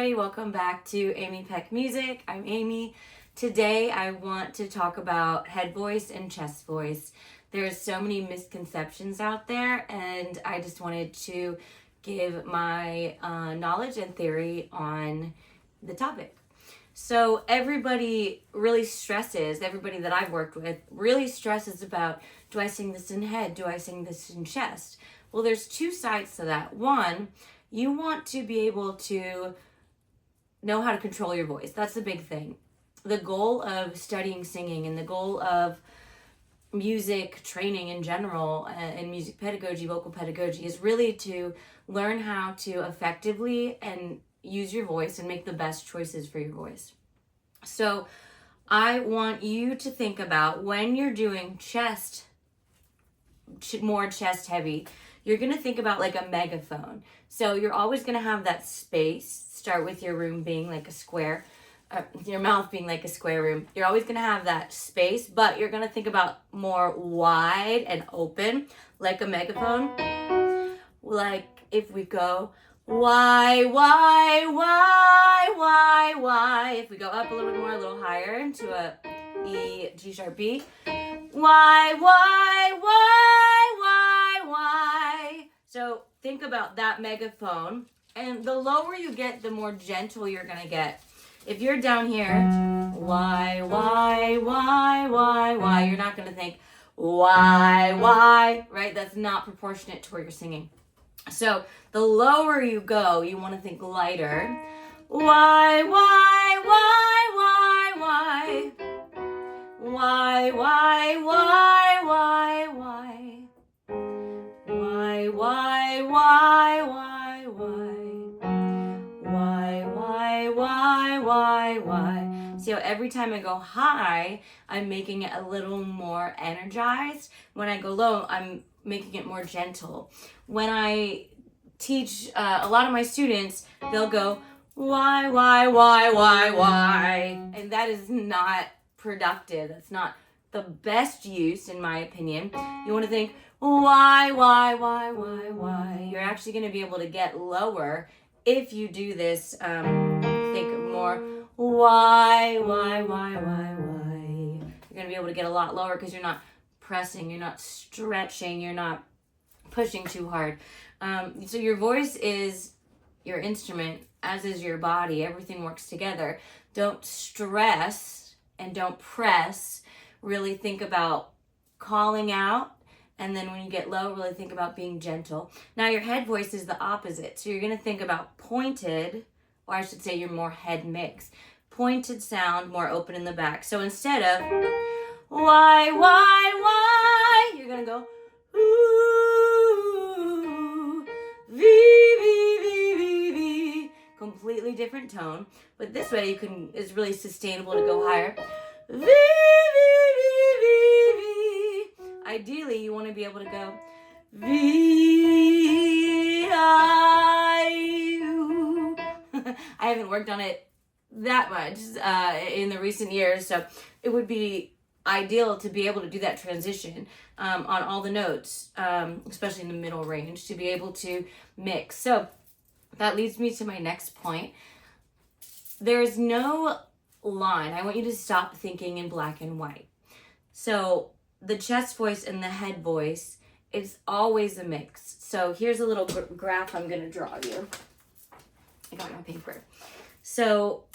everybody. Welcome back to Amy Peck Music. I'm Amy. Today I want to talk about head voice and chest voice. There's so many misconceptions out there, and I just wanted to give my knowledge and theory on the topic. So everybody really stresses, everybody that I've worked with really stresses about, do I sing this in head? Do I sing this in chest? Well, there's two sides to that. One, you want to be able to know how to control your voice. That's the big thing. The goal of studying singing and the goal of music training in general and music pedagogy, vocal pedagogy, is really to learn how to effectively and use your voice and make the best choices for your voice. So I want you to think about when you're doing more chest heavy, you're going to think about like a megaphone. So you're always going to have that space. Start with your room being like a square, your mouth being like a square room. You're always going to have that space, but you're going to think about more wide and open, like a megaphone. Like if we go, why? If we go up a little bit more, a little higher into a E, G sharp B. Why? So think about that megaphone, and the lower you get, the more gentle you're gonna get. If you're down here, why, you're not gonna think, why, right? That's not proportionate to where you're singing. So the lower you go, you wanna think lighter. Why, See how every time I go high, I'm making it a little more energized. When I go low, I'm making it more gentle. When I teach a lot of my students, they'll go, why? And that is not productive. That's not the best use, in my opinion. You want to think, why? You're actually going to be able to get lower if you do this. Think more, why? You're going to be able to get a lot lower because you're not pressing, you're not stretching, you're not pushing too hard. So your voice is your instrument, as is your body. Everything works together. Don't stress and don't press. Really think about calling out, and then when you get low, really think about being gentle. Now your head voice is the opposite. So you're going to think about pointed, or I should say you're more head mix. Pointed sound, more open in the back. So instead of why, you're going to go ooh, V. Completely different tone. But this way it's really sustainable to go higher. V. Ideally, you want to be able to go V, I, U. I haven't worked on it that much in the recent years, so it would be ideal to be able to do that transition on all the notes, especially in the middle range, to be able to mix. So that leads me to my next point. There is no line. I want you to stop thinking in black and white. So the chest voice and the head voice is always a mix. So here's a little graph I'm going to draw you. I got my paper. So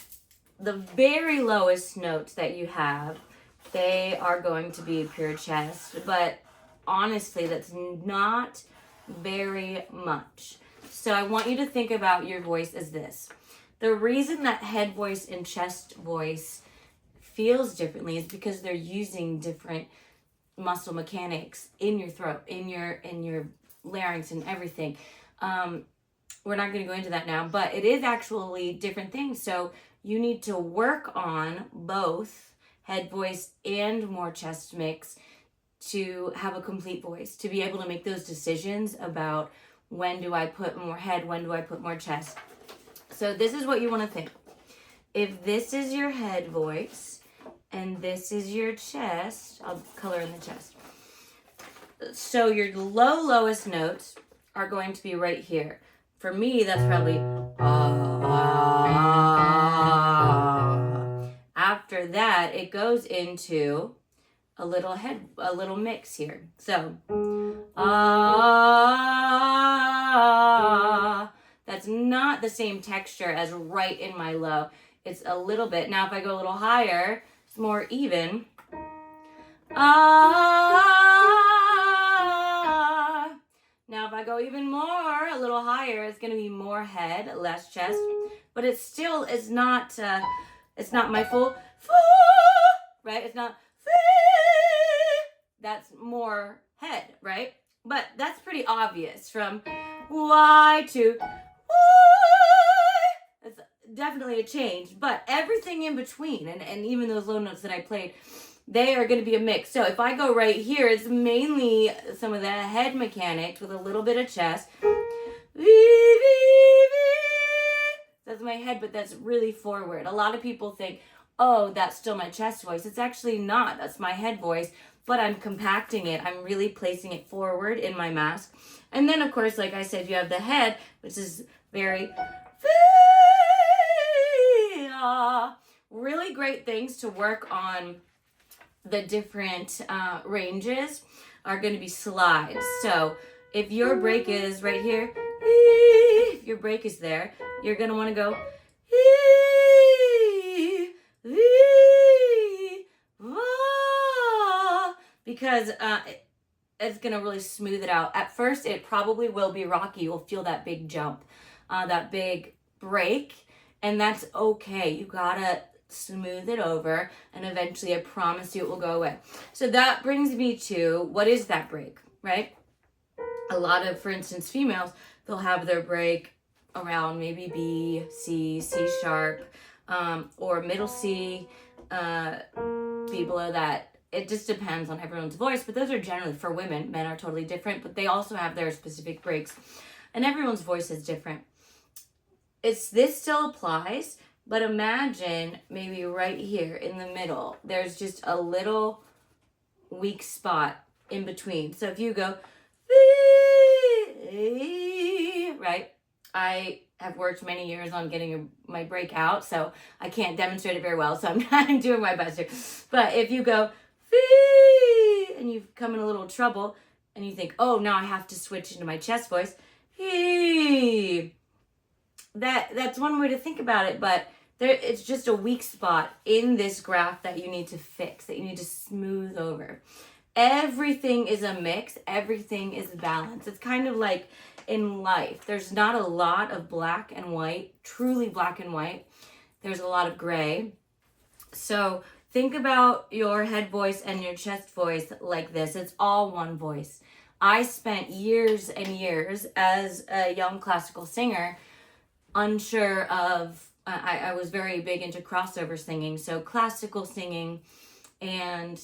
the very lowest notes that you have, they are going to be pure chest, but honestly, that's not very much. So I want you to think about your voice as this. The reason that head voice and chest voice feels differently is because they're using different muscle mechanics in your throat, in your larynx and everything. We're not going to go into that now, but it is actually different things. So you need to work on both head voice and more chest mix to have a complete voice, to be able to make those decisions about when do I put more head, when do I put more chest. So this is what you want to think. If this is your head voice and this is your chest, I'll color in the chest. So your lowest notes are going to be right here. For me, that's probably after that, it goes into a little mix here. So, that's not the same texture as right in my low. It's a little bit. Now, if I go a little higher, it's more even. Now, if I go even more, a little higher, it's going to be more head, less chest. But it still is not, it's not my full, right? It's not, that's more head, right? But that's pretty obvious from Y to Y. That's definitely a change. But everything in between, and even those low notes that I played, they are going to be a mix. So if I go right here, it's mainly some of the head mechanics with a little bit of chest. That's my head, but that's really forward. A lot of people think, oh, that's still my chest voice. It's actually not. That's my head voice, but I'm compacting it. I'm really placing it forward in my mask. And then, of course, like I said, you have the head, which is very, really great things to work on. The different ranges are going to be slides. So if your break is right here, if your break is there, you're going to want to go because it's going to really smooth it out. At first, it probably will be rocky. You'll feel that big jump, that big break, and that's okay. You got to smooth it over, and eventually I promise you it will go away. So that brings me to, what is that break, right? A lot of, for instance, females, they'll have their break around maybe B, C, C sharp, or middle C, B below that. It just depends on everyone's voice, but those are generally for women. Men are totally different, but they also have their specific breaks, and everyone's voice is different. This still applies. But imagine maybe right here in the middle, there's just a little weak spot in between. So if you go, right? I have worked many years on getting my break out, so I can't demonstrate it very well, so I'm doing my best here. But if you go, and you've come in a little trouble, and you think, oh, now I have to switch into my chest voice, that's one way to think about it, but it's just a weak spot in this graph that you need to fix, that you need to smooth over. Everything is a mix. Everything is balance. It's kind of like in life. There's not a lot of black and white, truly black and white. There's a lot of gray. So think about your head voice and your chest voice like this. It's all one voice. I spent years and years as a young classical singer unsure of, I was very big into crossover singing, so classical singing and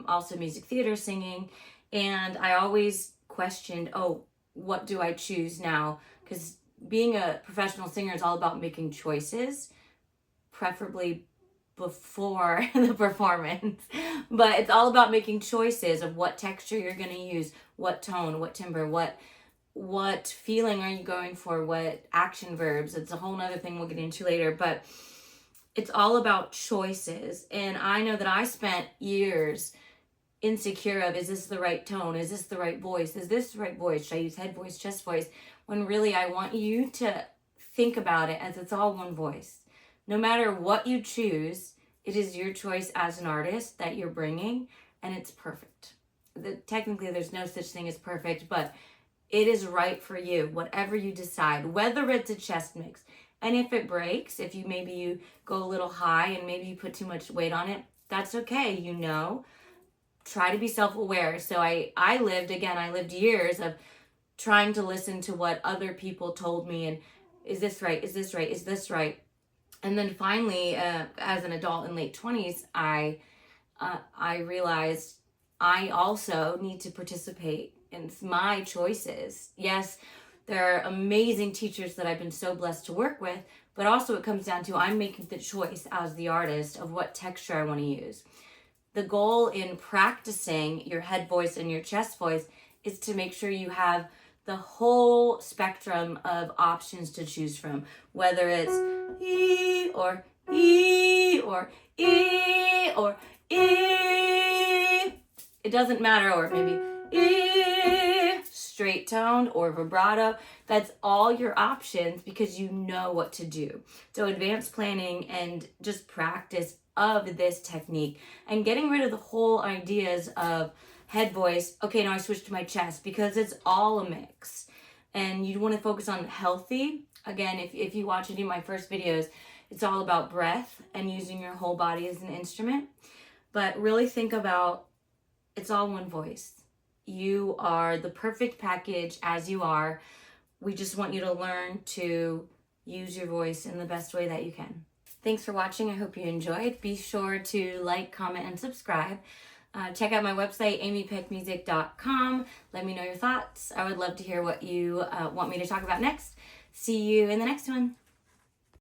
also music theater singing, and I always questioned, oh, what do I choose now? Because being a professional singer is all about making choices, preferably before the performance, but it's all about making choices of what texture you're going to use, what tone, what timbre, what feeling are you going for, what action verbs. It's a whole nother thing we'll get into later, but it's all about choices. And I know that I spent years insecure of, is this the right tone? Is this the right voice? Is this the right voice? Should I use head voice, chest voice? When really I want you to think about it as it's all one voice. No matter what you choose, it is your choice as an artist that you're bringing, and it's perfect. Technically, there's no such thing as perfect, but it is right for you, whatever you decide, whether it's a chest mix. And if it breaks, if you go a little high and maybe you put too much weight on it, that's okay, Try to be self-aware. So I lived years of trying to listen to what other people told me and is this right? Is this right? Is this right? And then finally, as an adult in late 20s, I realized I also need to participate in my choices. Yes, there are amazing teachers that I've been so blessed to work with, but also it comes down to I'm making the choice as the artist of what texture I want to use. The goal in practicing your head voice and your chest voice is to make sure you have the whole spectrum of options to choose from, whether it's E or E or E. It doesn't matter, or maybe E, straight toned or vibrato. That's all your options because you know what to do. So advanced planning and just practice of this technique and getting rid of the whole ideas of head voice. Okay, now I switch to my chest, because it's all a mix. And you want to focus on healthy. Again, if you watch any of my first videos, it's all about breath and using your whole body as an instrument. But really think about, it's all one voice. You are the perfect package as you are. We just want you to learn to use your voice in the best way that you can. Thanks for watching. I hope you enjoyed. Be sure to like, comment, and subscribe. Check out my website, amypeckmusic.com. Let me know your thoughts. I would love to hear what you want me to talk about next. See you in the next one.